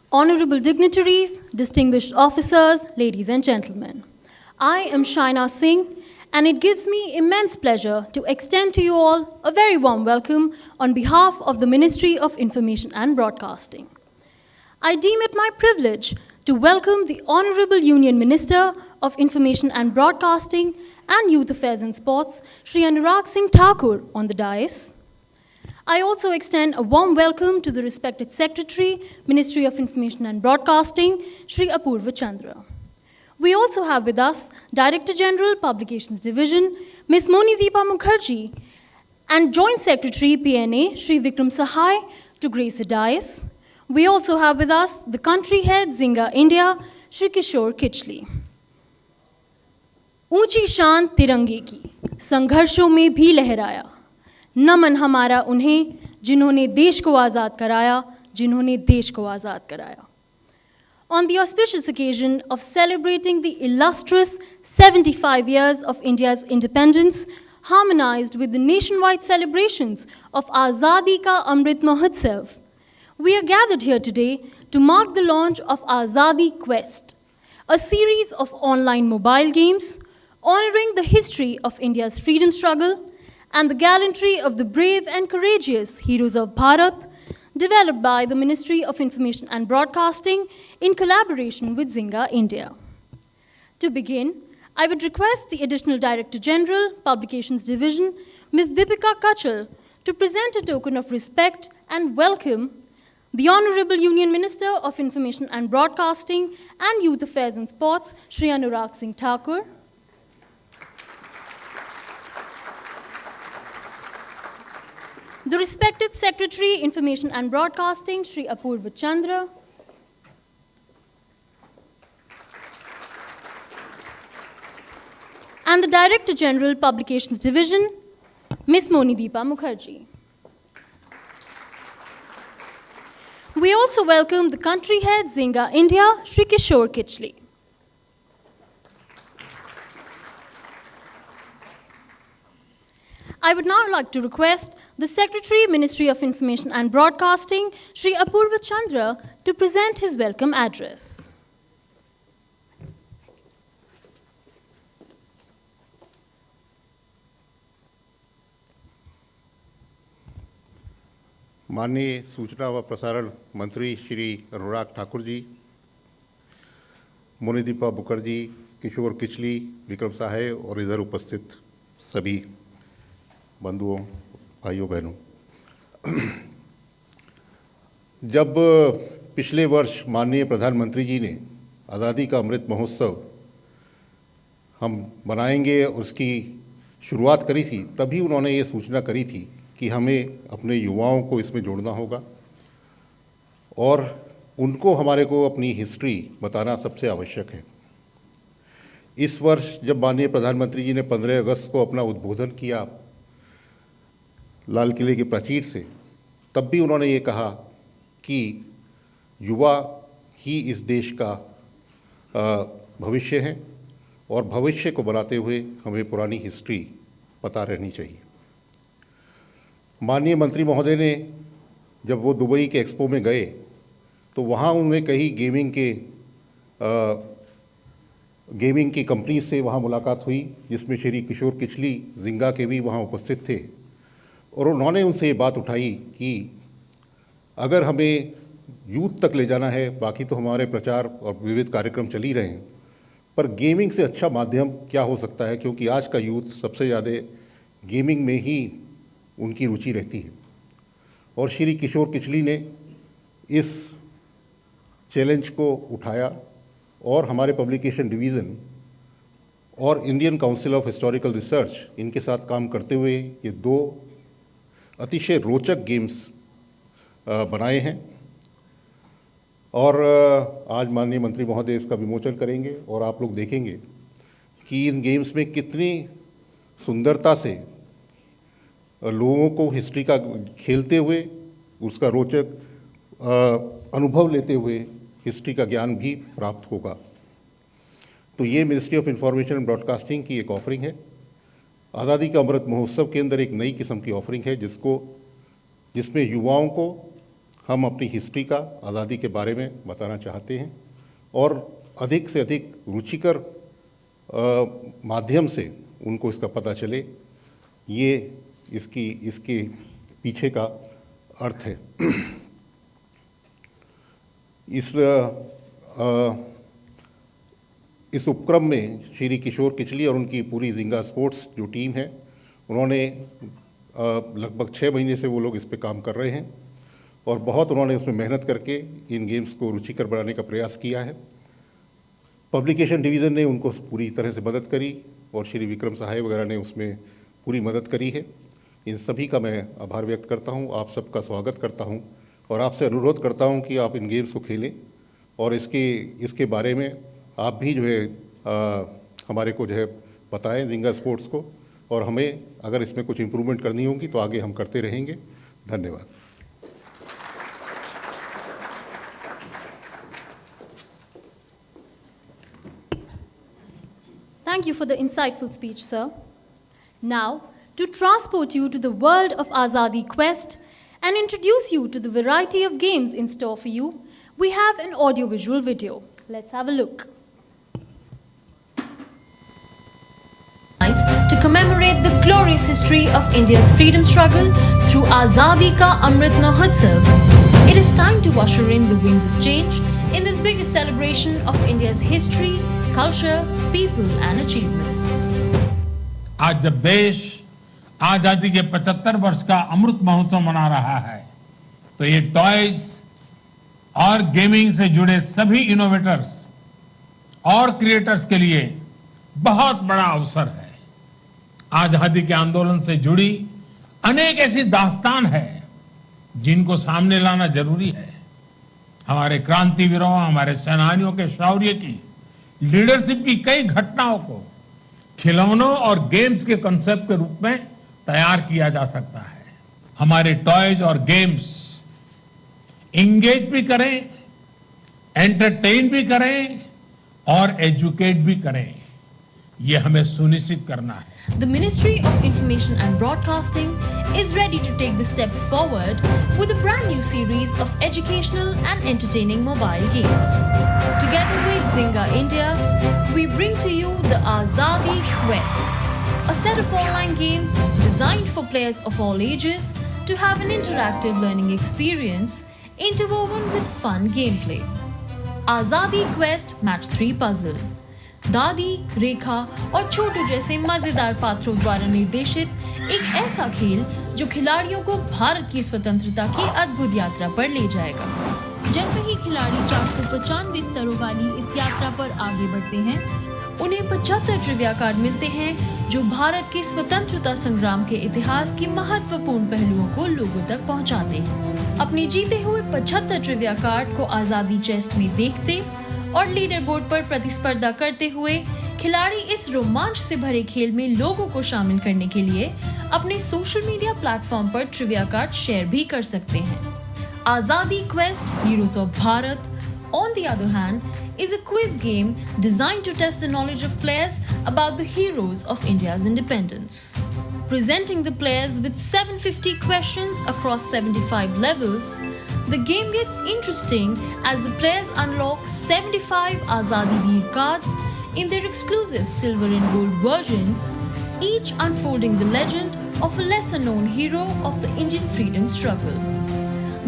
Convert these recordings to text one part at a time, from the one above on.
Honorable dignitaries, distinguished officers, ladies and gentlemen, I am Shaina Singh, and it gives me immense pleasure to extend to you all a very warm welcome on behalf of the Ministry of Information and Broadcasting. I deem it my privilege to welcome the Honorable Union Minister of Information and Broadcasting and Youth Affairs and Sports, Shri Anurag Thakur, on the dais. I also extend a warm welcome to the respected Secretary, Ministry of Information and Broadcasting, Shri Apurva Chandra. We also have with us Director General, Publications Division, Ms. Monideepa Mukherjee, and Joint Secretary, PNA, Shri Vikram Sahai, to grace the dais. We also have with us the Country Head, Zynga India, Shri Kishore Kichli. ऊंची शान तिरंगे की, संघर्षों में भी लहराया, नमन हमारा उन्हें जिन्होंने देश को आज़ाद कराया, जिन्होंने देश को आज़ाद कराया. On the auspicious occasion of celebrating the illustrious 75 years of India's independence, harmonized with the nationwide celebrations of Azadi Ka Amrit Mahotsav, we are gathered here today to mark the launch of Azadi Quest, a series of online mobile games honoring the history of India's freedom struggle and the gallantry of the brave and courageous heroes of Bharat, developed by the Ministry of Information and Broadcasting in collaboration with Zynga India. To begin, I would request the Additional Director General, Publications Division, Ms. Deepika Kachal, to present a token of respect and welcome the Honorable Union Minister of Information and Broadcasting and Youth Affairs and Sports, Shri Anurag Thakur. The respected Secretary, Information and Broadcasting, Shri Apurva Chandra. And the Director General, Publications Division, Ms. Monideepa Mukherjee. We also welcome the Country Head, Zynga India, Shri Kishore Kichli. I would now like to request the Secretary, Ministry of Information and Broadcasting, Shri Apurva Chandra, to present his welcome address. माननीय सूचना व प्रसारण मंत्री श्री अनुराग ठाकुर जी, मोनीदीपा मुखर्जी, किशोर किचली, विक्रम साहे और इधर उपस्थित सभी बंधुओं, भाइयों बहनों, जब पिछले वर्ष माननीय प्रधानमंत्री जी ने आज़ादी का अमृत महोत्सव हम बनाएंगे और उसकी शुरुआत करी थी, तभी उन्होंने ये सूचना करी थी कि हमें अपने युवाओं को इसमें जोड़ना होगा और उनको हमारे को अपनी हिस्ट्री बताना सबसे आवश्यक है. इस वर्ष जब माननीय प्रधानमंत्री जी ने 15 अगस्त को अपना उद्बोधन किया लाल किले की प्राचीर से, तब भी उन्होंने ये कहा कि युवा ही इस देश का भविष्य है और भविष्य को बनाते हुए हमें पुरानी हिस्ट्री पता रहनी चाहिए. माननीय मंत्री महोदय ने जब वो दुबई के एक्सपो में गए तो वहाँ उन्हें कई गेमिंग की कंपनी से वहाँ मुलाकात हुई, जिसमें श्री किशोर किचली जिंगा के भी वहाँ उपस्थित थे और उन्होंने उनसे ये बात उठाई कि अगर हमें यूथ तक ले जाना है, बाकी तो हमारे प्रचार और विविध कार्यक्रम चल ही रहे हैं, पर गेमिंग से अच्छा माध्यम क्या हो सकता है, क्योंकि आज का यूथ सबसे ज़्यादा गेमिंग में ही उनकी रुचि रहती है. और श्री किशोर किचली ने इस चैलेंज को उठाया और हमारे पब्लिकेशन डिवीज़न और Indian council of historical research इनके साथ काम करते हुए ये 2 अतिशय रोचक गेम्स बनाए हैं और आज माननीय मंत्री महोदय इसका विमोचन करेंगे और आप लोग देखेंगे कि इन गेम्स में कितनी सुंदरता से लोगों को हिस्ट्री का खेलते हुए उसका रोचक अनुभव लेते हुए हिस्ट्री का ज्ञान भी प्राप्त होगा. तो ये ministry of information and broadcasting की एक ऑफरिंग है. आज़ादी का अमृत महोत्सव के अंदर एक नई किस्म की ऑफरिंग है जिसमें युवाओं को हम अपनी हिस्ट्री का, आज़ादी के बारे में बताना चाहते हैं और अधिक से अधिक रुचिकर माध्यम से उनको इसका पता चले, ये इसके पीछे का अर्थ है। इस उपक्रम में श्री किशोर किचली और उनकी पूरी जिंगा स्पोर्ट्स जो टीम है, उन्होंने लगभग 6 महीने से वो लोग इस पे काम कर रहे हैं और बहुत उन्होंने उसमें मेहनत करके इन गेम्स को रुचिकर बनाने का प्रयास किया है। पब्लिकेशन डिवीज़न ने उनको पूरी तरह से मदद करी और श्री विक्रम सहाय वगैरह ने उसमें पूरी मदद करी है। इन सभी का मैं आभार व्यक्त करता हूँ, आप सबका स्वागत करता हूँ और आपसे अनुरोध करता हूँ कि आप इन गेम्स को खेलें और इसके बारे में आप भी जो है हमारे को जो है बताएं जिंगा स्पोर्ट्स को, और हमें अगर इसमें कुछ इम्प्रूवमेंट करनी होगी तो आगे हम करते रहेंगे। धन्यवाद। Thank you for the insightful speech, sir. Now, to transport you to the world of Azadi Quest and introduce you to the variety of games in store for you, we have an audiovisual video. Let's have a look. To commemorate the glorious history of India's freedom struggle through Azadi Ka Amrit Mahotsav, it is time to usher in the winds of change in this biggest celebration of India's history, culture, people and achievements. आज जब देश आजादी के 75 वर्ष का अमृत महोत्सव मना रहा है, तो ये टॉयज और गेमिंग से जुड़े सभी इनोवेटर्स और क्रिएटर्स के लिए बहुत बड़ा अवसर है। आजादी के आंदोलन से जुड़ी अनेक ऐसी दास्तान है जिनको सामने लाना जरूरी है। हमारे क्रांतिवीरों, हमारे सेनानियों के शौर्य की, लीडरशिप की कई घटनाओं को खिलौनों और गेम्स के कॉन्सेप्ट के रूप में तैयार किया जा सकता है। हमारे टॉयज और गेम्स इंगेज भी करें, एंटरटेन भी करें और एजुकेट भी करें, ये हमें सुनिश्चित करना है। The Ministry of Information and Broadcasting is ready to take the step forward with a brand new series of educational and entertaining mobile games. Together with Zynga India, we bring to you the Azadi Quest, a set of online games designed for players of all ages to have an interactive learning experience interwoven with fun gameplay. Azadi Quest Match 3 Puzzle, दादी, रेखा और छोटू जैसे मजेदार पात्रों द्वारा निर्देशित एक ऐसा खेल जो खिलाड़ियों को भारत की स्वतंत्रता की अद्भुत यात्रा पर ले जाएगा। जैसे ही खिलाड़ी 495 स्तरों वाली इस यात्रा पर आगे बढ़ते हैं, उन्हें 75 ट्रिविया कार्ड मिलते हैं जो भारत के स्वतंत्रता संग्राम के इतिहास के महत्वपूर्ण पहलुओं को लोगों तक पहुंचाते हैं। अपने जीते हुए 75 ट्रिविया कार्ड को आजादी चेस्ट में देखते और लीडर बोर्ड पर प्रतिस्पर्धा करते हुए खिलाड़ी इस रोमांच से भरे खेल में लोगों को शामिल करने के लिए अपने सोशल मीडिया प्लेटफॉर्म पर ट्रिविया कार्ड शेयर भी कर सकते हैं। आजादी quest heroes of Bharat, on the other hand, is a quiz game designed to test the knowledge of players about the heroes of India's independence. Presenting the players with 750 questions across 75 levels, the game gets interesting as the players unlock 75 Azadi Veer cards in their exclusive silver and gold versions, each unfolding the legend of a lesser known hero of the Indian freedom struggle.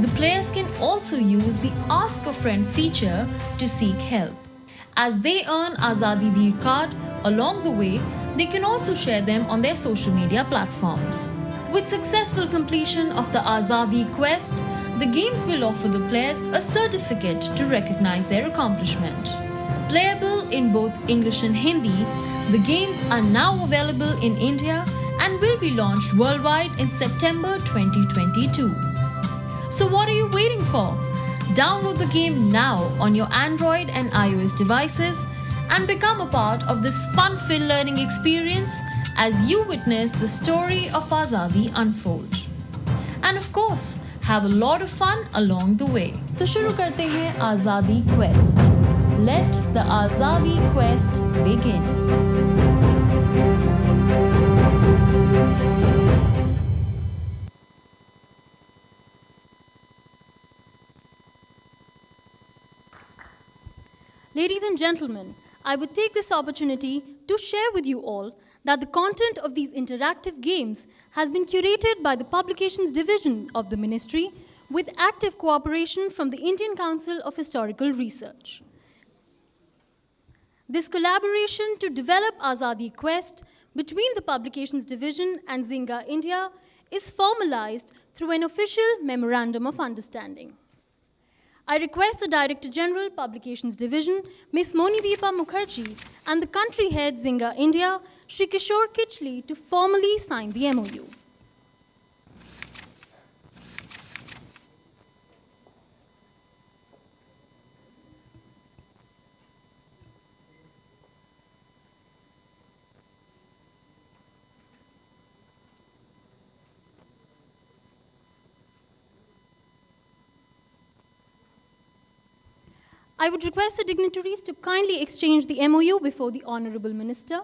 The players can also use the Ask a Friend feature to seek help. As they earn Azadi Veer card along the way, they can also share them on their social media platforms. With successful completion of the Azadi Quest, the games will offer the players a certificate to recognize their accomplishment. Playable in both English and Hindi, the games are now available in India and will be launched worldwide in September 2022. So what are you waiting for? Download the game now on your Android and iOS devices and become a part of this fun-filled learning experience as you witness the story of Azadi unfold. And of course, have a lot of fun along the way. तो शुरू करते हैं Azadi Quest. Let the Azadi Quest begin. Ladies and gentlemen, I would take this opportunity to share with you all that the content of these interactive games has been curated by the Publications Division of the Ministry with active cooperation from the Indian Council of Historical Research. This collaboration to develop Azadi Quest between the Publications Division and Zynga India is formalized through an official Memorandum of Understanding. I request the Director General, Publications Division, Ms. Monideepa Mukherjee, and the country head, Zynga India, Shri Kishore Kichli, to formally sign the MOU. I would request the dignitaries to kindly exchange the MOU before the Honorable Minister.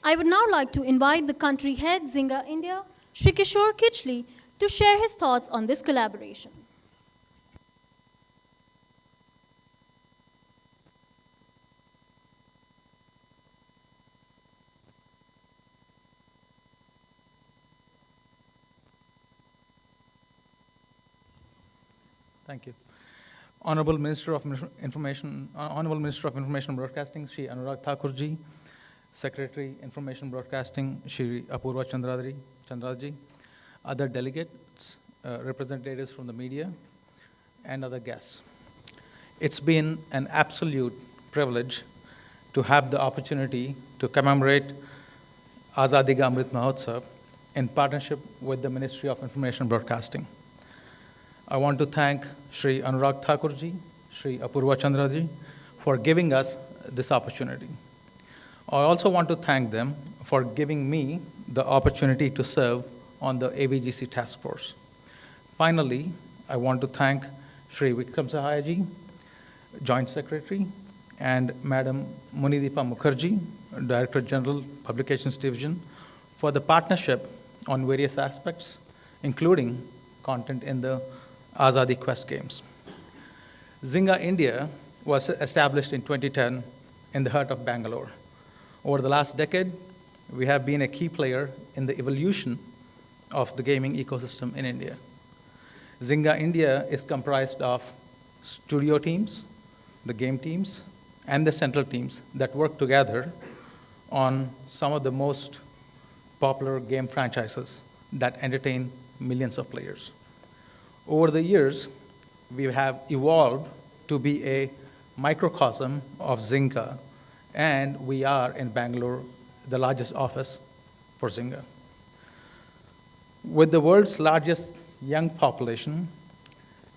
I would now like to invite the country head, Zynga India, Shri Kishore Kichli, to share his thoughts on this collaboration. Thank you. Honorable Minister of Information and Broadcasting, Shri Anurag Thakur ji, Secretary, Information Broadcasting, Shri Apurva Chandraji, other delegates, representatives from the media, and other guests. It's been an absolute privilege to have the opportunity to commemorate Azadi Ka Amrit Mahotsav in partnership with the Ministry of Information and Broadcasting. I want to thank Shri Anurag Thakur ji, Shri Apurva Chandraji for giving us this opportunity. I also want to thank them for giving me the opportunity to serve on the AVGC task force. Finally, I want to thank Shri Vikram Sahaya ji, Joint Secretary, and Madam Monideepa Mukherjee, Director General, Publications Division, for the partnership on various aspects, including content in the Azadi Quest games. Zynga India was established in 2010 in the heart of Bangalore. Over the last decade, we have been a key player in the evolution of the gaming ecosystem in India. Zynga India is comprised of studio teams, the game teams, and the central teams that work together on some of the most popular game franchises that entertain millions of players. Over the years, we have evolved to be a microcosm of Zynga, and we are in Bangalore, the largest office for Zynga. With the world's largest young population,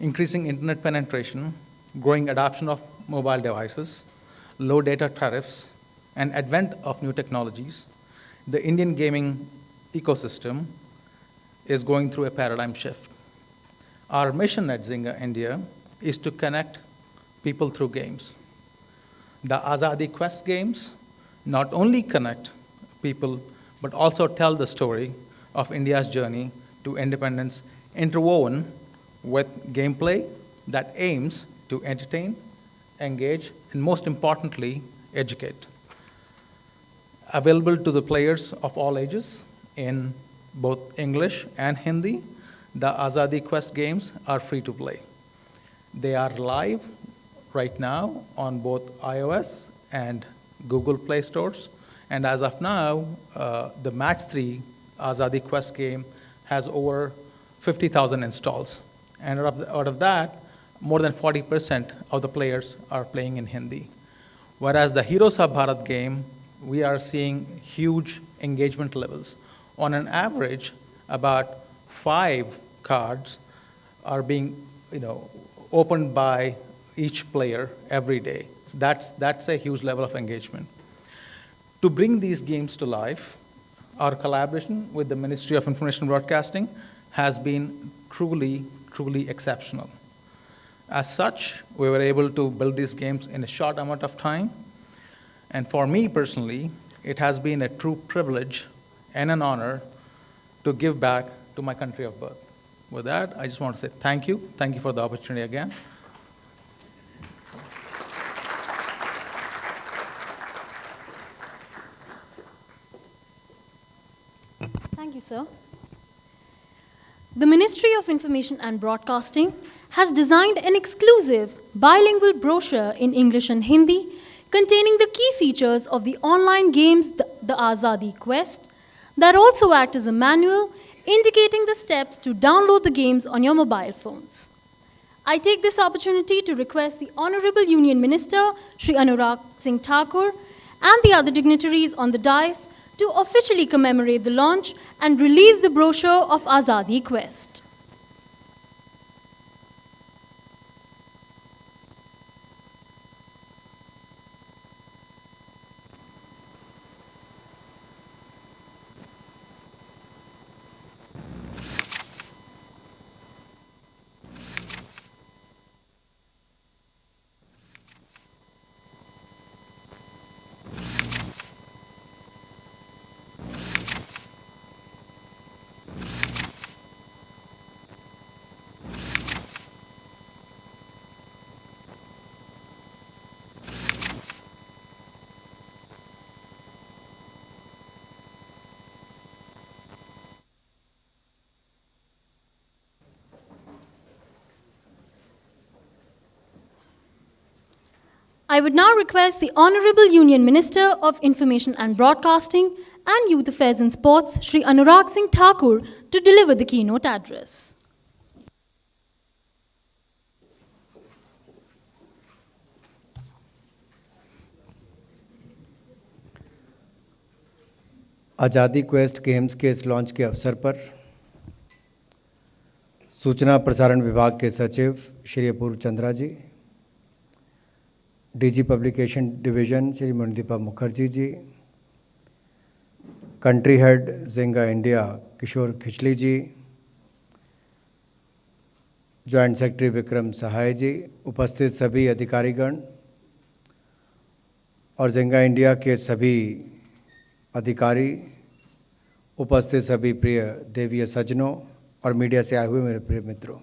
increasing internet penetration, growing adoption of mobile devices, low data tariffs, and advent of new technologies, the Indian gaming ecosystem is going through a paradigm shift. Our mission at Zynga India is to connect people through games. The Azadi Quest games not only connect people, but also tell the story of India's journey to independence, interwoven with gameplay that aims to entertain, engage, and most importantly, educate. Available to the players of all ages in both English and Hindi, the Azadi Quest games are free to play. They are live right now on both iOS and Google Play stores. And as of now, the Match 3 Azadi Quest game has over 50,000 installs. And out of that, more than 40% of the players are playing in Hindi. Whereas the Heroes of Bharat game, we are seeing huge engagement levels. On an average, about 5 cards are being opened by each player every day. So that's a huge level of engagement. To bring these games to life, our collaboration with the Ministry of Information Broadcasting has been truly, truly exceptional. As such, we were able to build these games in a short amount of time. And for me personally, it has been a true privilege and an honor to give back to my country of birth. With that, I just want to say thank you. Thank you for the opportunity again. Thank you, sir. The Ministry of Information and Broadcasting has designed an exclusive bilingual brochure in English and Hindi containing the key features of the online games, the Azadi Quest, that also act as a manual indicating the steps to download the games on your mobile phones. I take this opportunity to request the Honorable Union Minister, Shri Anurag Thakur, and the other dignitaries on the dais to officially commemorate the launch and release the brochure of Azadi Quest. I would now request the Honorable Union Minister of Information and Broadcasting and Youth Affairs and Sports, Shri Anurag Thakur, to deliver the keynote address. आज़ादी quest games के इस launch के अवसर पर सूचना प्रसारण विभाग के सचिव Shri Apurva Chandra ji, DG publication division Shri Mandeepa Mukherjee ji, country head Zynga India Kishore Khichli ji, joint secretary Vikram Sahay ji, उपस्थित सभी अधिकारीगण और ज़िंगा इंडिया के सभी अधिकारी, उपस्थित सभी प्रिय देवीय सज्जनों और मीडिया से आए हुए मेरे प्रिय मित्रों,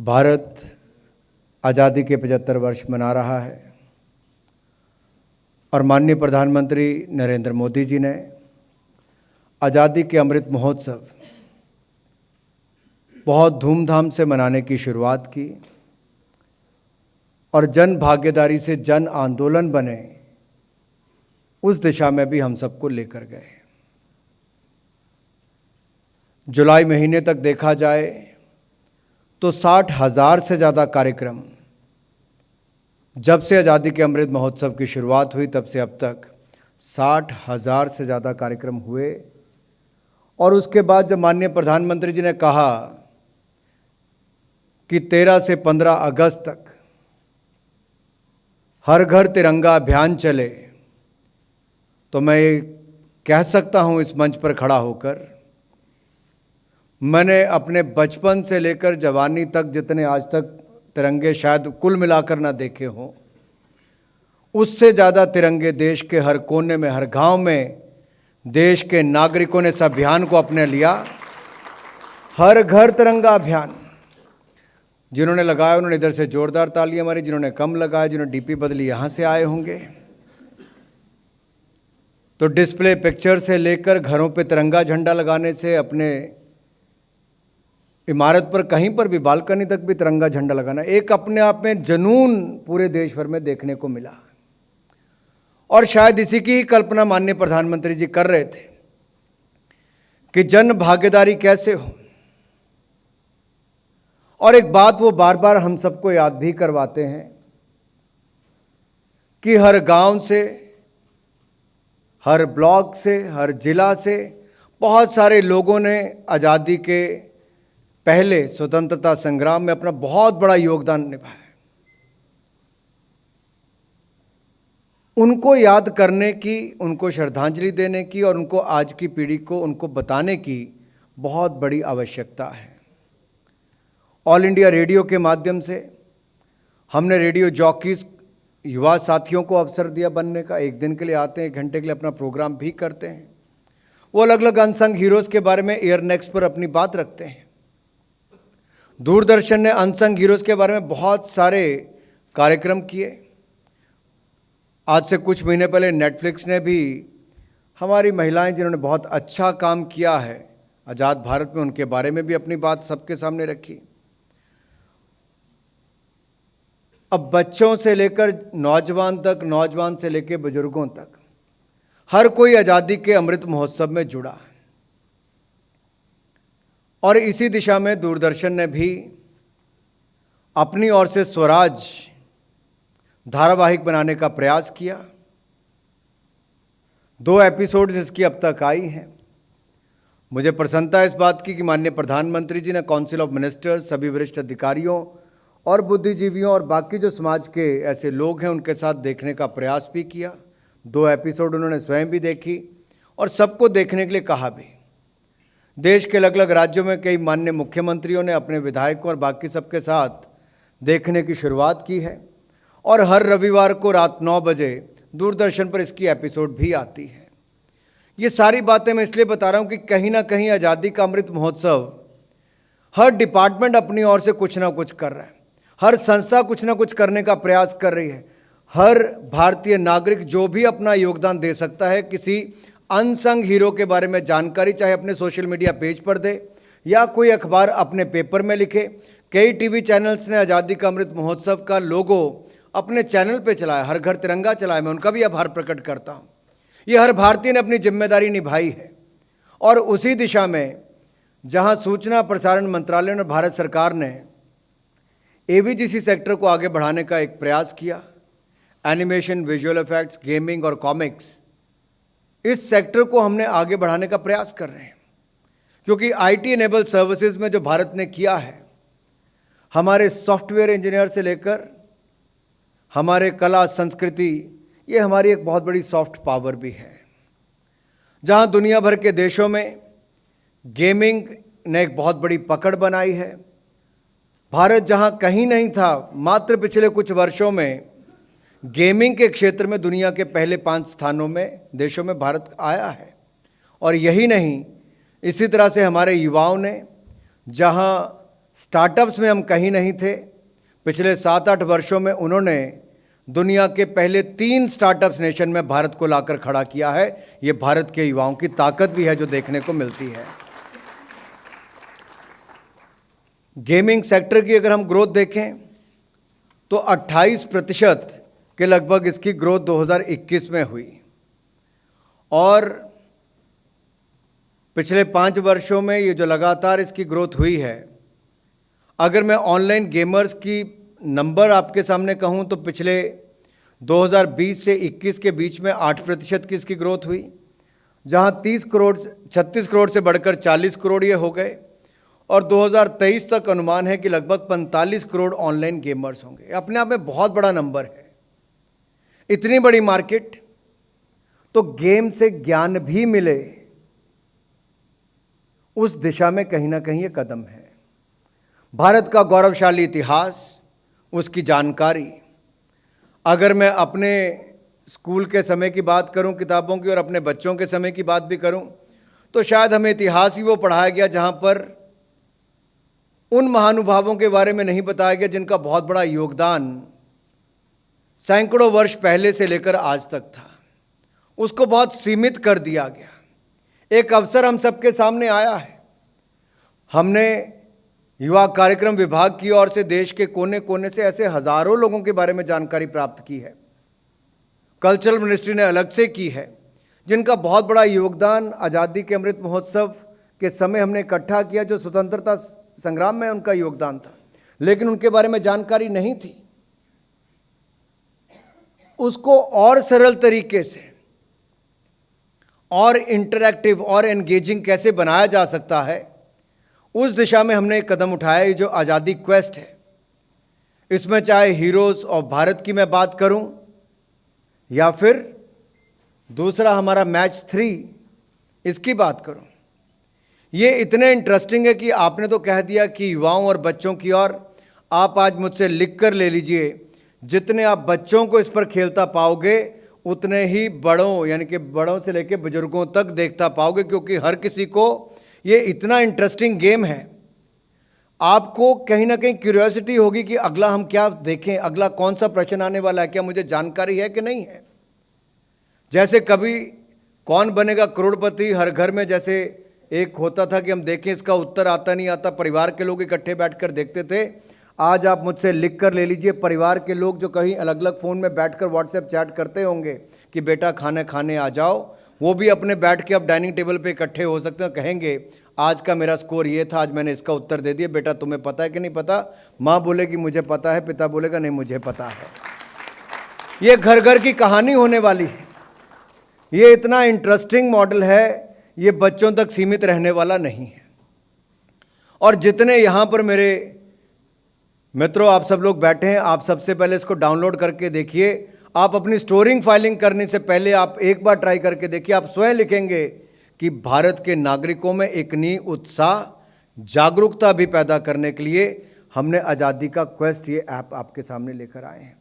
भारत आज़ादी के 75 वर्ष मना रहा है और माननीय प्रधानमंत्री नरेंद्र मोदी जी ने आज़ादी के अमृत महोत्सव बहुत धूमधाम से मनाने की शुरुआत की और जन भागीदारी से जन आंदोलन बने, उस दिशा में भी हम सबको लेकर गए। जुलाई महीने तक देखा जाए तो 60,000 से ज़्यादा कार्यक्रम, जब से आज़ादी के अमृत महोत्सव की शुरुआत हुई तब से अब तक 60,000 से ज़्यादा कार्यक्रम हुए। और उसके बाद जब माननीय प्रधानमंत्री जी ने कहा कि 13 से 15 अगस्त तक हर घर तिरंगा अभियान चले, तो मैं ये कह सकता हूँ इस मंच पर खड़ा होकर, मैंने अपने बचपन से लेकर जवानी तक जितने आज तक तिरंगे शायद कुल मिलाकर ना देखे हों, उससे ज़्यादा तिरंगे देश के हर कोने में, हर गांव में देश के नागरिकों ने इस अभियान को अपने लिया। हर घर तिरंगा अभियान। जिन्होंने लगाया उन्होंने इधर से जोरदार तालियां मारी, जिन्होंने कम लगाया, जिन्होंने डीपी बदली यहाँ से आए होंगे। तो डिस्प्ले पिक्चर से लेकर घरों पे तिरंगा झंडा लगाने से, अपने इमारत पर कहीं पर भी बालकनी तक भी तिरंगा झंडा लगाना, एक अपने आप में जुनून पूरे देश भर में देखने को मिला। और शायद इसी की ही कल्पना माननीय प्रधानमंत्री जी कर रहे थे कि जन भागीदारी कैसे हो। और एक बात वो बार बार हम सबको याद भी करवाते हैं कि हर गांव से, हर ब्लॉक से, हर जिला से बहुत सारे लोगों ने आज़ादी के पहले स्वतंत्रता संग्राम में अपना बहुत बड़ा योगदान निभाया। उनको याद करने की, उनको श्रद्धांजलि देने की और उनको आज की पीढ़ी को उनको बताने की बहुत बड़ी आवश्यकता है। ऑल इंडिया रेडियो के माध्यम से हमने रेडियो जॉकीज युवा साथियों को अवसर दिया बनने का। एक दिन के लिए आते हैं, 1 घंटे के लिए अपना प्रोग्राम भी करते हैं। वो अलग अलग अनसंग हीरोज़ के बारे में एयर नेक्स्ट पर अपनी बात रखते हैं। दूरदर्शन ने अनसंग हीरोज़ के बारे में बहुत सारे कार्यक्रम किए। आज से कुछ महीने पहले नेटफ्लिक्स ने भी हमारी महिलाएं जिन्होंने बहुत अच्छा काम किया है आज़ाद भारत में, उनके बारे में भी अपनी बात सबके सामने रखी। अब बच्चों से लेकर नौजवान तक, नौजवान से लेकर बुजुर्गों तक, हर कोई आज़ादी के अमृत महोत्सव में जुड़ा है। और इसी दिशा में दूरदर्शन ने भी अपनी ओर से स्वराज धारावाहिक बनाने का प्रयास किया। 2 एपिसोड्स इसकी अब तक आई हैं। मुझे प्रसन्नता है इस बात की कि माननीय प्रधानमंत्री जी ने काउंसिल ऑफ मिनिस्टर्स, सभी वरिष्ठ अधिकारियों और बुद्धिजीवियों और बाकी जो समाज के ऐसे लोग हैं उनके साथ देखने का प्रयास भी किया। 2 एपिसोड उन्होंने स्वयं भी देखी और सबको देखने के लिए कहा भी। देश के अलग अलग राज्यों में कई माननीय मुख्यमंत्रियों ने अपने विधायकों और बाकी सबके साथ देखने की शुरुआत की है। और हर रविवार को रात 9 बजे दूरदर्शन पर इसकी एपिसोड भी आती है। ये सारी बातें मैं इसलिए बता रहा हूँ कि कहीं ना कहीं आज़ादी का अमृत महोत्सव, हर डिपार्टमेंट अपनी ओर से कुछ ना कुछ कर रहा है, हर संस्था कुछ ना कुछ करने का प्रयास कर रही है। हर भारतीय नागरिक जो भी अपना योगदान दे सकता है, किसी अनसंग हीरो के बारे में जानकारी चाहे अपने सोशल मीडिया पेज पर दे या कोई अखबार अपने पेपर में लिखे। कई टीवी चैनल्स ने आज़ादी का अमृत महोत्सव का लोगो अपने चैनल पे चलाया, हर घर तिरंगा चलाया। मैं उनका भी आभार प्रकट करता हूँ। ये हर भारतीय ने अपनी जिम्मेदारी निभाई है। और उसी दिशा में जहाँ सूचना प्रसारण मंत्रालय और भारत सरकार ने एवीजीसी सेक्टर को आगे बढ़ाने का एक प्रयास किया, एनिमेशन, विजुअल इफेक्ट्स, गेमिंग और कॉमिक्स, इस सेक्टर को हमने आगे बढ़ाने का प्रयास कर रहे हैं। क्योंकि आईटी एनेबल सर्विसेज में जो भारत ने किया है, हमारे सॉफ्टवेयर इंजीनियर से लेकर हमारे कला संस्कृति, ये हमारी एक बहुत बड़ी सॉफ्ट पावर भी है। जहाँ दुनिया भर के देशों में गेमिंग ने एक बहुत बड़ी पकड़ बनाई है, भारत जहाँ कहीं नहीं था, मात्र पिछले कुछ वर्षों में गेमिंग के क्षेत्र में दुनिया के पहले 5 स्थानों में, देशों में भारत आया है। और यही नहीं, इसी तरह से हमारे युवाओं ने, जहाँ स्टार्टअप्स में हम कहीं नहीं थे, पिछले 7-8 वर्षों में उन्होंने दुनिया के पहले 3 स्टार्टअप्स नेशन में भारत को लाकर खड़ा किया है। ये भारत के युवाओं की ताकत भी है जो देखने को मिलती है। गेमिंग सेक्टर की अगर हम ग्रोथ देखें तो 28% के लगभग इसकी ग्रोथ 2021 में हुई। और पिछले 5 वर्षों में ये जो लगातार इसकी ग्रोथ हुई है, अगर मैं ऑनलाइन गेमर्स की नंबर आपके सामने कहूं तो पिछले 2020 से 21 के बीच में 8% की इसकी ग्रोथ हुई, जहां 36 करोड़ से बढ़कर 40 करोड़ ये हो गए। और 2023 तक अनुमान है कि लगभग 45 करोड़ ऑनलाइन गेमर्स होंगे। अपने आप में बहुत बड़ा नंबर है। इतनी बड़ी मार्केट, तो गेम से ज्ञान भी मिले, उस दिशा में कहीं ना कहीं ये कदम है। भारत का गौरवशाली इतिहास, उसकी जानकारी, अगर मैं अपने स्कूल के समय की बात करूं, किताबों की, और अपने बच्चों के समय की बात भी करूं, तो शायद हमें इतिहास ही वो पढ़ाया गया जहां पर उन महानुभावों के बारे में नहीं बताया गया जिनका बहुत बड़ा योगदान सैकड़ों वर्ष पहले से लेकर आज तक था। उसको बहुत सीमित कर दिया गया। एक अवसर हम सबके सामने आया है। हमने युवा कार्यक्रम विभाग की ओर से देश के कोने कोने से ऐसे हजारों लोगों के बारे में जानकारी प्राप्त की है। कल्चरल मिनिस्ट्री ने अलग से की है, जिनका बहुत बड़ा योगदान आज़ादी के अमृत महोत्सव के समय हमने इकट्ठा किया, जो स्वतंत्रता संग्राम में उनका योगदान था, लेकिन उनके बारे में जानकारी नहीं थी। उसको और सरल तरीके से और इंटरैक्टिव और एंगेजिंग कैसे बनाया जा सकता है, उस दिशा में हमने एक कदम उठाया, जो आज़ादी क्वेस्ट है। इसमें चाहे हीरोज़ ऑफ भारत की मैं बात करूं, या फिर दूसरा हमारा मैच 3 इसकी बात करूं, ये इतने इंटरेस्टिंग है कि आपने तो कह दिया कि युवाओं और बच्चों की ओर आप आज मुझसे लिख कर ले लीजिए। जितने आप बच्चों को इस पर खेलता पाओगे, उतने ही बड़ों, यानी कि बड़ों से लेकर बुजुर्गों तक देखता पाओगे, क्योंकि हर किसी को ये इतना इंटरेस्टिंग गेम है। आपको कहीं ना कहीं क्यूरियोसिटी होगी कि अगला हम क्या देखें, अगला कौन सा प्रश्न आने वाला है, क्या मुझे जानकारी है कि नहीं है। जैसे कभी कौन बनेगा करोड़पति, हर घर में जैसे एक होता था कि हम देखें इसका उत्तर आता नहीं आता, परिवार के लोग इकट्ठे बैठकर देखते थे। आज आप मुझसे लिख कर ले लीजिए, परिवार के लोग जो कहीं अलग अलग फ़ोन में बैठकर व्हाट्सएप चैट करते होंगे कि बेटा खाना खाने आ जाओ, वो भी अपने बैठ के अब डाइनिंग टेबल पे इकट्ठे हो सकते हैं, कहेंगे आज का मेरा स्कोर ये था, आज मैंने इसका उत्तर दे दिया, बेटा तुम्हें पता है कि नहीं पता। माँ बोलेगी मुझे पता है, पिता बोलेगा नहीं मुझे पता है। ये घर घर की कहानी होने वाली है। ये इतना इंटरेस्टिंग मॉडल है, ये बच्चों तक सीमित रहने वाला नहीं है। और जितने यहाँ पर मेरे मित्रों आप सब लोग बैठे हैं, आप सबसे पहले इसको डाउनलोड करके देखिए। आप अपनी स्टोरिंग फाइलिंग करने से पहले आप एक बार ट्राई करके देखिए। आप स्वयं लिखेंगे कि भारत के नागरिकों में एक नई उत्साह, जागरूकता भी पैदा करने के लिए हमने आज़ादी का क्वेस्ट ये ऐप आपके सामने लेकर आए हैं।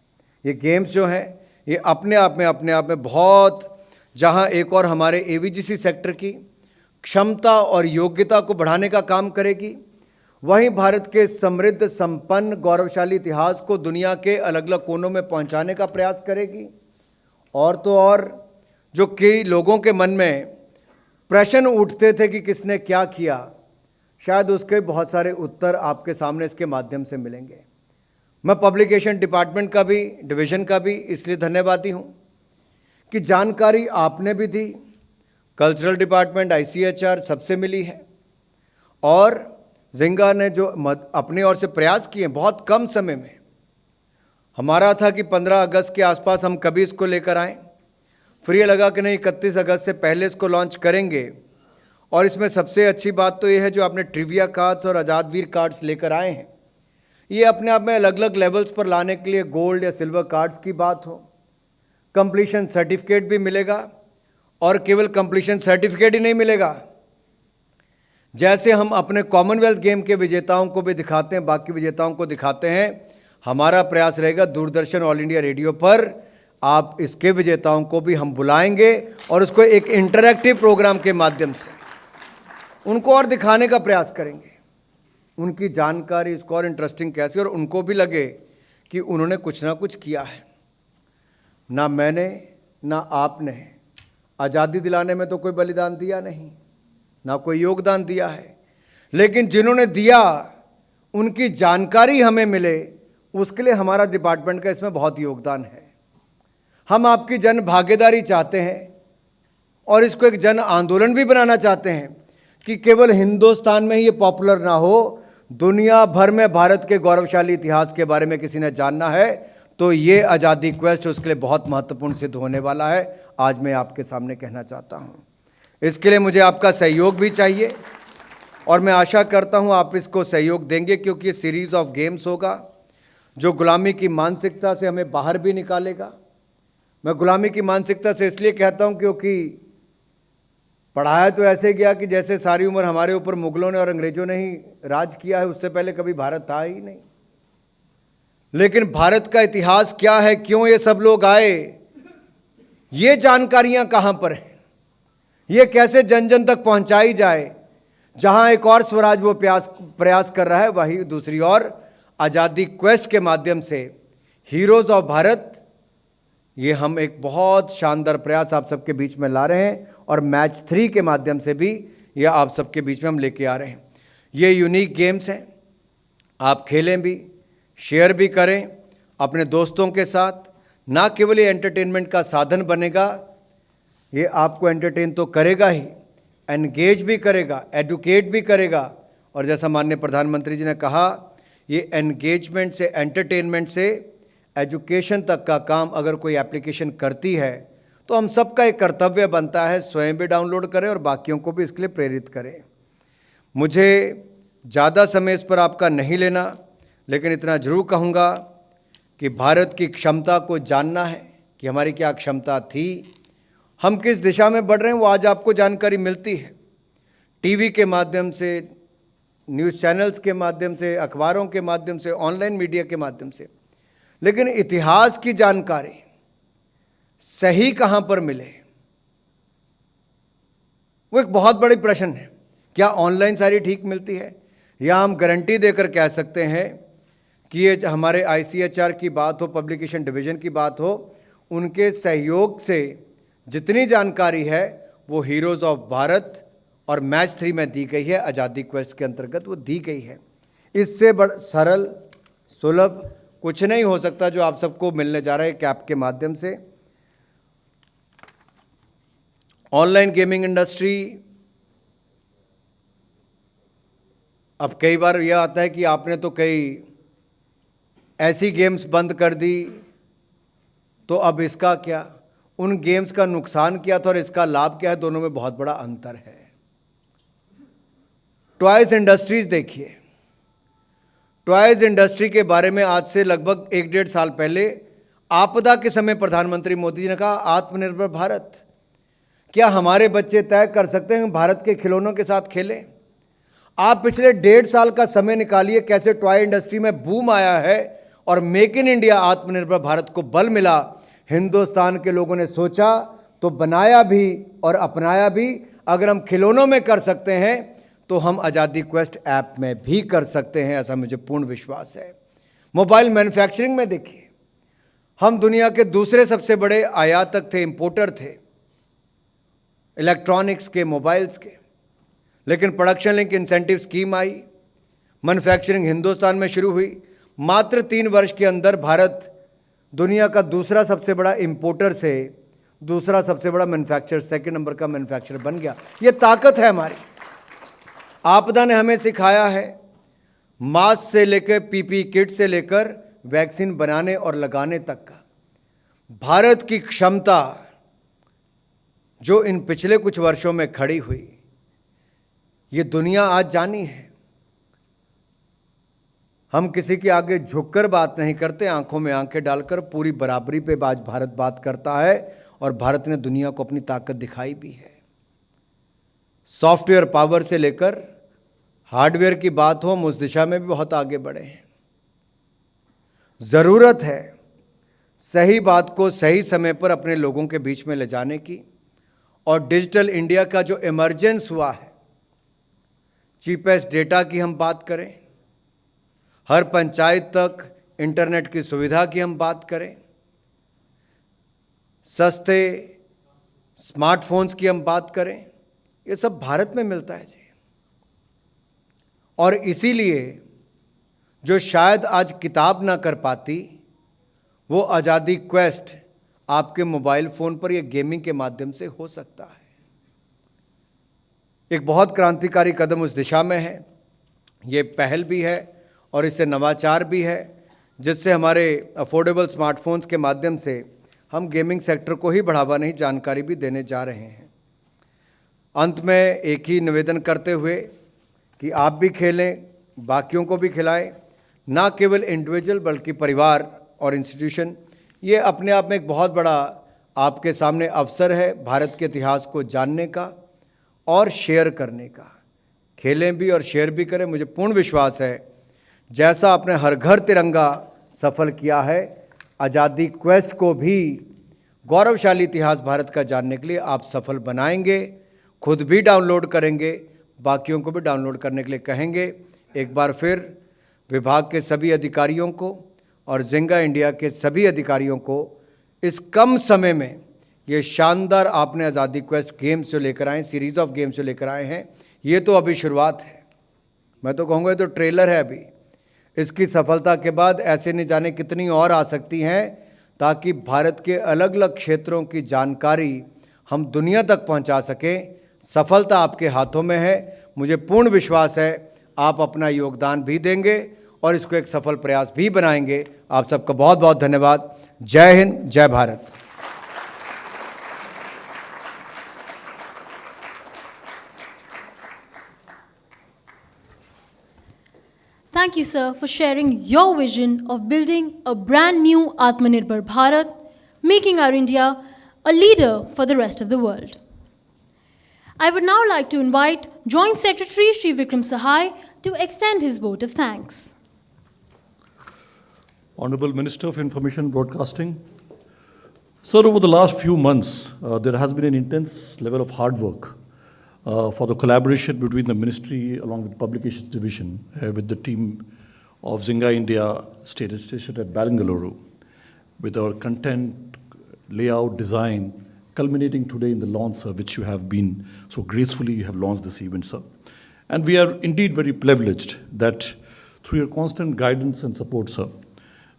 ये गेम्स जो हैं ये अपने आप में बहुत, जहां एक और हमारे एवीजीसी सेक्टर की क्षमता और योग्यता को बढ़ाने का काम करेगी, वहीं भारत के समृद्ध, संपन्न, गौरवशाली इतिहास को दुनिया के अलग अलग कोनों में पहुंचाने का प्रयास करेगी। और तो और जो कई लोगों के मन में प्रश्न उठते थे कि किसने क्या किया, शायद उसके बहुत सारे उत्तर आपके सामने इसके माध्यम से मिलेंगे। मैं पब्लिकेशन डिपार्टमेंट का भी, डिवीज़न का भी इसलिए धन्यवादी हूँ कि जानकारी आपने भी दी, कल्चरल डिपार्टमेंट, ICHR सबसे मिली है, और जिंगा ने जो अपनी ओर से प्रयास किए बहुत कम समय में। हमारा था कि 15 अगस्त के आसपास हम कभी इसको लेकर आएँ, फिर ये लगा कि नहीं 31 अगस्त से पहले इसको लॉन्च करेंगे। और इसमें सबसे अच्छी बात तो ये है जो आपने ट्रिविया कार्ड्स और आज़ाद वीर कार्ड्स लेकर आए हैं, ये अपने आप में अलग अलग लेवल्स पर लाने के लिए गोल्ड या सिल्वर कार्ड्स की बात हो, कंप्लीशन सर्टिफिकेट भी मिलेगा। और केवल कंप्लीशन सर्टिफिकेट ही नहीं मिलेगा, जैसे हम अपने कॉमनवेल्थ गेम के विजेताओं को भी दिखाते हैं, बाकी विजेताओं को दिखाते हैं, हमारा प्रयास रहेगा दूरदर्शन ऑल इंडिया रेडियो पर आप इसके विजेताओं को भी हम बुलाएंगे और उसको एक इंटरैक्टिव प्रोग्राम के माध्यम से उनको और दिखाने का प्रयास करेंगे, उनकी जानकारी इसको और इंटरेस्टिंग कैसे, और उनको भी लगे कि उन्होंने कुछ ना कुछ किया है। ना मैंने ना आपने आज़ादी दिलाने में तो कोई बलिदान दिया नहीं, ना कोई योगदान दिया है, लेकिन जिन्होंने दिया उनकी जानकारी हमें मिले, उसके लिए हमारा डिपार्टमेंट का इसमें बहुत योगदान है। हम आपकी जन भागीदारी चाहते हैं और इसको एक जन आंदोलन भी बनाना चाहते हैं कि केवल हिंदुस्तान में ही ये पॉपुलर ना हो, दुनिया भर में भारत के गौरवशाली इतिहास के बारे में किसी ने जानना है तो ये आज़ादी क्वेस्ट उसके लिए बहुत महत्वपूर्ण सिद्ध होने वाला है। आज मैं आपके सामने कहना चाहता हूँ, इसके लिए मुझे आपका सहयोग भी चाहिए और मैं आशा करता हूँ आप इसको सहयोग देंगे, क्योंकि ये सीरीज़ ऑफ गेम्स होगा जो गुलामी की मानसिकता से हमें बाहर भी निकालेगा, मैं गुलामी की मानसिकता से इसलिए कहता हूं क्योंकि पढ़ाया तो ऐसे गया कि जैसे सारी उम्र हमारे ऊपर मुगलों ने और अंग्रेजों ने ही राज किया है, उससे पहले कभी भारत था ही नहीं। लेकिन भारत का इतिहास क्या है, क्यों ये सब लोग आए, ये जानकारियां कहां पर हैं, ये कैसे जन जन तक पहुंचाई जाए। जहां एक और स्वराज वो प्रयास कर रहा है, वहीं दूसरी ओर आज़ादी क्वेस्ट के माध्यम से हीरोज ऑफ भारत, ये हम एक बहुत शानदार प्रयास आप सबके बीच में ला रहे हैं और मैच 3 के माध्यम से भी ये आप सबके बीच में हम लेके आ रहे हैं। ये यूनिक गेम्स हैं, आप खेलें भी, शेयर भी करें अपने दोस्तों के साथ। ना केवल ये एंटरटेनमेंट का साधन बनेगा, ये आपको एंटरटेन तो करेगा ही, एंगेज भी करेगा, एडुकेट भी करेगा। और जैसा माननीय प्रधानमंत्री जी ने कहा, ये एंगेजमेंट से, एंटरटेनमेंट से एजुकेशन तक का काम अगर कोई एप्लीकेशन करती है तो हम सबका एक कर्तव्य बनता है स्वयं भी डाउनलोड करें और बाकियों को भी इसके लिए प्रेरित करें। मुझे ज़्यादा समय इस पर आपका नहीं लेना, लेकिन इतना जरूर कहूँगा कि भारत की क्षमता को जानना है कि हमारी क्या क्षमता थी, हम किस दिशा में बढ़ रहे हैं, वो आज आपको जानकारी मिलती है टीवी के माध्यम से, न्यूज़ चैनल्स के माध्यम से, अखबारों के माध्यम से, ऑनलाइन मीडिया के माध्यम से। लेकिन इतिहास की जानकारी सही कहां पर मिले, वो एक बहुत बड़ी प्रश्न है। क्या ऑनलाइन सारी ठीक मिलती है, या हम गारंटी देकर कह सकते हैं कि ये हमारे ICHR की बात हो, पब्लिकेशन डिवीज़न की बात हो, उनके सहयोग से जितनी जानकारी है वो हीरोज़ ऑफ भारत और मैच 3 में दी गई है, आज़ादी क्वेस्ट के अंतर्गत वो दी गई है। इससे बड़ा सरल सुलभ कुछ नहीं हो सकता जो आप सबको मिलने जा रहा है कैप के माध्यम से। ऑनलाइन गेमिंग इंडस्ट्री, अब कई बार यह आता है कि आपने तो कई ऐसी गेम्स बंद कर दी, तो अब इसका क्या, उन गेम्स का नुकसान क्या था और इसका लाभ क्या है, दोनों में बहुत बड़ा अंतर है। टॉयज इंडस्ट्रीज देखिए, टॉयज इंडस्ट्री के बारे में आज से लगभग 1-1.5 साल पहले आपदा के समय प्रधानमंत्री मोदी जी ने कहा आत्मनिर्भर भारत। क्या हमारे बच्चे तय कर सकते हैं भारत के खिलौनों के साथ खेलें? आप पिछले 1.5 साल का समय निकालिए, कैसे टॉय इंडस्ट्री में बूम आया है और मेक इन इंडिया, आत्मनिर्भर भारत को बल मिला। हिंदुस्तान के लोगों ने सोचा तो बनाया भी और अपनाया भी। अगर हम खिलौनों में कर सकते हैं तो हम आज़ादी क्वेस्ट ऐप में भी कर सकते हैं, ऐसा मुझे पूर्ण विश्वास है। मोबाइल मैन्युफैक्चरिंग में देखिए, हम दुनिया के दूसरे सबसे बड़े आयातक थे, इंपोर्टर थे इलेक्ट्रॉनिक्स के, मोबाइल्स के। लेकिन प्रोडक्शन लिंक इंसेंटिव स्कीम आई, मैन्युफैक्चरिंग हिंदुस्तान में शुरू हुई। मात्र 3 वर्ष के अंदर भारत दुनिया का दूसरा सबसे बड़ा इंपोर्टर से दूसरा सबसे बड़ा मैन्युफैक्चरर, सेकंड नंबर का मैन्युफैक्चरर बन गया। ये ताकत है हमारी। आपदा ने हमें सिखाया है, मास्क से लेकर पीपी किट से लेकर वैक्सीन बनाने और लगाने तक का भारत की क्षमता जो इन पिछले कुछ वर्षों में खड़ी हुई, ये दुनिया आज जानी है। हम किसी के आगे झुककर बात नहीं करते, आंखों में आंखें डालकर पूरी बराबरी पे आज भारत बात करता है और भारत ने दुनिया को अपनी ताकत दिखाई भी है। सॉफ्टवेयर पावर से लेकर हार्डवेयर की बात हो, हम उस दिशा में भी बहुत आगे बढ़े हैं। ज़रूरत है सही बात को सही समय पर अपने लोगों के बीच में ले जाने की। और डिजिटल इंडिया का जो इमरजेंस हुआ है, चीपेस्ट डेटा की हम बात करें, हर पंचायत तक इंटरनेट की सुविधा की हम बात करें, सस्ते स्मार्टफोन्स की हम बात करें, ये सब भारत में मिलता है जी। और इसीलिए जो शायद आज किताब ना कर पाती, वो आज़ादी क्वेस्ट आपके मोबाइल फ़ोन पर या गेमिंग के माध्यम से हो सकता है। एक बहुत क्रांतिकारी कदम उस दिशा में है। ये पहल भी है और इससे नवाचार भी है, जिससे हमारे अफोर्डेबल स्मार्टफोन्स के माध्यम से हम गेमिंग सेक्टर को ही बढ़ावा नहीं, जानकारी भी देने जा रहे हैं। अंत में एक ही निवेदन करते हुए कि आप भी खेलें, बाकियों को भी खिलाएं, ना केवल इंडिविजुअल बल्कि परिवार और इंस्टीट्यूशन। ये अपने आप में एक बहुत बड़ा आपके सामने अवसर है भारत के इतिहास को जानने का और शेयर करने का। खेलें भी और शेयर भी करें। मुझे पूर्ण विश्वास है जैसा आपने हर घर तिरंगा सफल किया है, आज़ादी क्वेस्ट को भी गौरवशाली इतिहास भारत का जानने के लिए आप सफल बनाएंगे। खुद भी डाउनलोड करेंगे, बाकियों को भी डाउनलोड करने के लिए कहेंगे। एक बार फिर विभाग के सभी अधिकारियों को और जिंगा इंडिया के सभी अधिकारियों को इस कम समय में ये शानदार आपने आज़ादी क्वेस्ट गेम्स जो लेकर आए, सीरीज़ ऑफ गेम्स जो लेकर आए हैं, ये तो अभी शुरुआत है। मैं तो कहूँगा ये तो ट्रेलर है। अभी इसकी सफलता के बाद ऐसे नहीं जाने कितनी और आ सकती हैं, ताकि भारत के अलग अलग क्षेत्रों की जानकारी हम दुनिया तक पहुंचा सकें। सफलता आपके हाथों में है। मुझे पूर्ण विश्वास है आप अपना योगदान भी देंगे और इसको एक सफल प्रयास भी बनाएंगे। आप सबका बहुत बहुत धन्यवाद। जय हिंद, जय Bharat. Thank you, sir, for sharing your vision of building a brand new Atmanirbhar Bharat, making our India a leader for the rest of the world. I would now like to invite Joint Secretary Shri Vikram Sahai to extend his vote of thanks. Honorable Minister of Information and Broadcasting, sir, over the last few months, there has been an intense level of hard work for the collaboration between the Ministry along with Publications Division with the team of Zynga India stationed at Bangalore, with our content, layout, design, culminating today in the launch, sir, which you have been so gracefully you have launched this event, sir. And we are indeed very privileged that through your constant guidance and support, sir,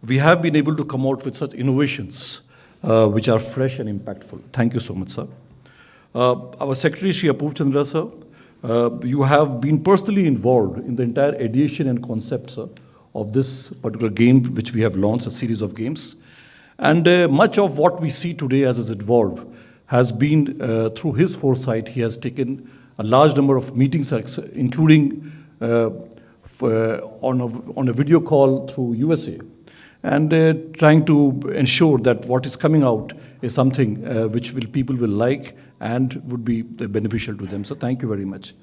we have been able to come out with such innovations which are fresh and impactful. Thank you so much, sir. Our Secretary, Shri Apurva Chandra, sir, you have been personally involved in the entire ideation and concept, sir, of this particular game which we have launched, a series of games. And much of what we see today as it's evolved has been through his foresight. He has taken a large number of meetings, including on a video call through USA, and trying to ensure that what is coming out is something which people will like and would be beneficial to them. So thank you very much.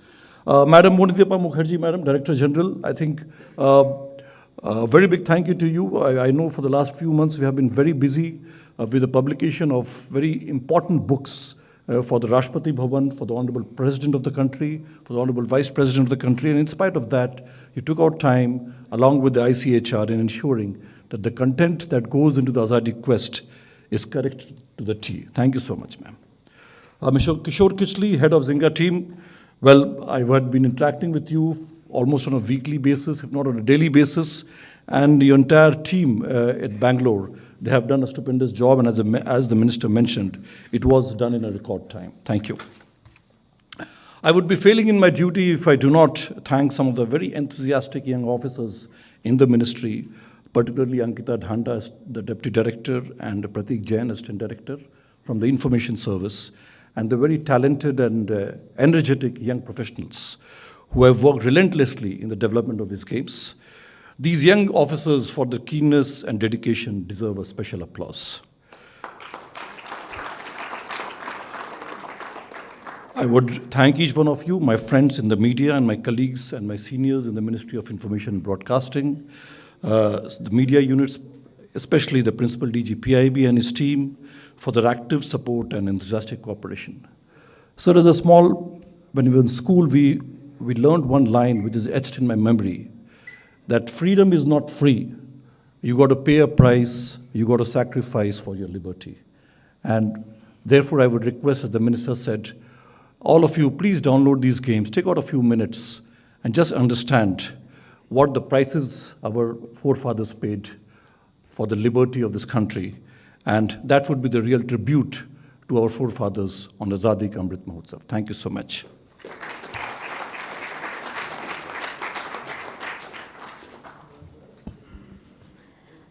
Madam Monidyepa Mukherjee, Madam Director General, I think a very big thank you to you. I know for the last few months we have been very busy with the publication of very important books for the Rashtrapati Bhavan, for the Honorable President of the country, for the Honorable Vice President of the country, and in spite of that, you took out time along with the ICHR in ensuring that the content that goes into the Azadi Quest is correct to the T. Thank you so much, ma'am. Mr. Kishore Kichli, head of Zynga team, well, I had been interacting with you almost on a weekly basis, if not on a daily basis, and the entire team at Bangalore, they have done a stupendous job, and as the minister mentioned, it was done in a record time. Thank you. I would be failing in my duty if I do not thank some of the very enthusiastic young officers in the ministry, particularly Ankita Dhanda, the Deputy Director, and Pratik Jain, Assistant Director from the Information Service, and the very talented and energetic young professionals who have worked relentlessly in the development of these games. These young officers, for their keenness and dedication, deserve a special applause. I would thank each one of you, my friends in the media and my colleagues and my seniors in the Ministry of Information and Broadcasting, the media units, especially the Principal DG PIB and his team, for their active support and enthusiastic cooperation. So when we were in school, we learned one line which is etched in my memory, that freedom is not free. You got to pay a price, you got to sacrifice for your liberty. And therefore, I would request, as the minister said, all of you, please download these games, take out a few minutes, and just understand what the prices our forefathers paid for the liberty of this country. And that would be the real tribute to our forefathers on Azadi Amrit Mahotsav. Thank you so much.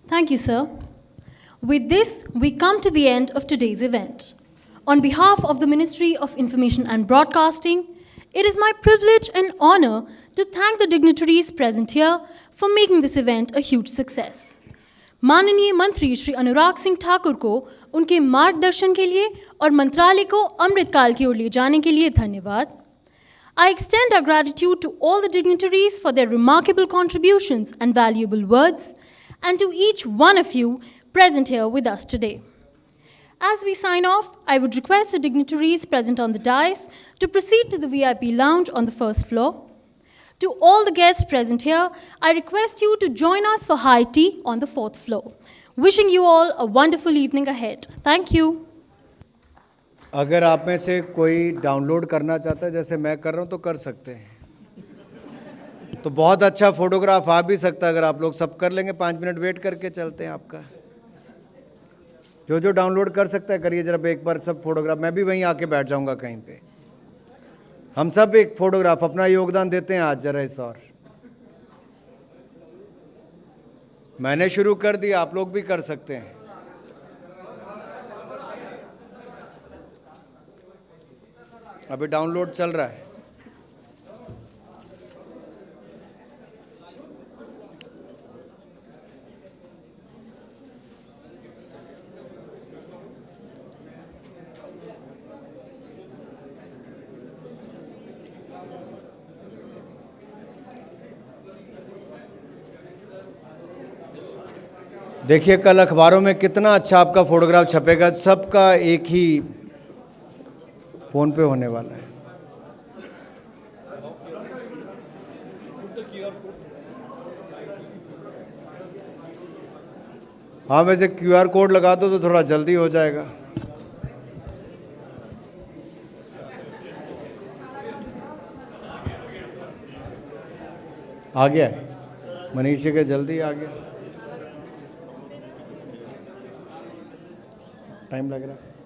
Thank you, sir. With this, we come to the end of today's event. On behalf of the Ministry of Information and Broadcasting, it is my privilege and honor to thank the dignitaries present here for making this event a huge success. माननीय मंत्री श्री अनुराग सिंह ठाकुर को उनके मार्गदर्शन के लिए और मंत्रालय को अमृतकाल की ओर ले जाने के लिए धन्यवाद. I extend our gratitude to all the dignitaries for their remarkable contributions and valuable words, and to each one of you present here with us today. As we sign off, I would request the dignitaries present on the dais to proceed to the VIP lounge on the first floor. To all the guests present here, I request you to join us for high tea on the fourth floor. Wishing you all a wonderful evening ahead. Thank you. अगर आप में से कोई download करना चाहता है, जैसे मैं कर रहा हूँ, तो कर सकते हैं. तो बहुत अच्छा फोटोग्राफ आ भी सकता है. अगर आप लोग सब कर लेंगे, 5 मिनट वेट करके चलते हैं आपका. जो जो डाउनलोड कर सकता है करिए जरा एक बार सब फोटोग्राफ. मैं भी वहीं आके बैठ जाऊंगा कहीं पे. हम सब एक फोटोग्राफ अपना योगदान देते हैं आज जरा इस. और मैंने शुरू कर दिया, आप लोग भी कर सकते हैं. अभी डाउनलोड चल रहा है. देखिए कल अखबारों में कितना अच्छा आपका फोटोग्राफ छपेगा. सबका एक ही फ़ोन पे होने वाला है. हाँ, वैसे QR कोड लगा दो तो थोड़ा जल्दी हो जाएगा. आ गया है मनीष जी के, जल्दी आ गया. टाइम लग रहा है.